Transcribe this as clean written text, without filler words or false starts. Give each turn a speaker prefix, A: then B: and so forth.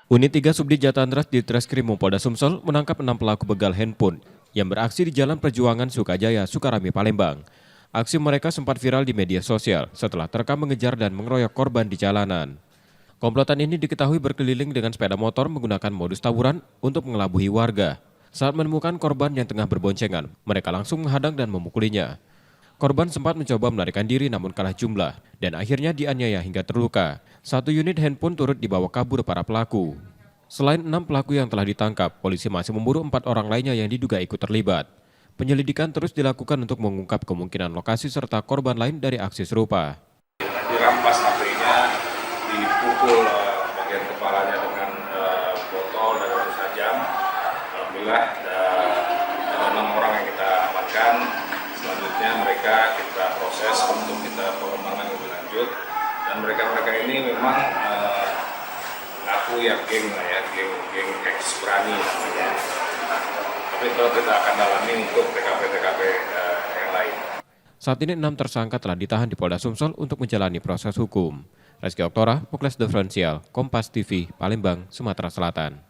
A: Unit 3 Subdit Jatantras di Treskrim Polda Sumsel menangkap 6 pelaku begal handphone yang beraksi di Jalan Perjuangan Sukajaya, Sukarami, Palembang. Aksi mereka sempat viral di media sosial setelah terekam mengejar dan mengeroyok korban di jalanan. Komplotan ini diketahui berkeliling dengan sepeda motor menggunakan modus tawuran untuk mengelabui warga. Saat menemukan korban yang tengah berboncengan, mereka langsung menghadang dan memukulinya. Korban sempat mencoba melarikan diri namun kalah jumlah dan akhirnya dianiaya hingga terluka. 1 unit handphone turut dibawa kabur para pelaku. Selain 6 pelaku yang telah ditangkap, polisi masih memburu 4 orang lainnya yang diduga ikut terlibat. Penyelidikan terus dilakukan untuk mengungkap kemungkinan lokasi serta korban lain dari aksi serupa.
B: Dirampas HP-nya, dipukul bagian kepalanya dengan botol dan batu tajam. Alhamdulillah ada 6 orang yang kita amankan. Selanjutnya mereka kita proses untuk kita pengembangan lebih lanjut. Dan mereka ini memang aku ya geng ex berani namanya. Tapi itu kita akan dalami untuk TKP yang lain.
A: Saat ini 6 tersangka telah ditahan di Polda Sumsel untuk menjalani proses hukum. Reski Oktora, Pukles Diferensial, Kompas TV, Palembang, Sumatera Selatan.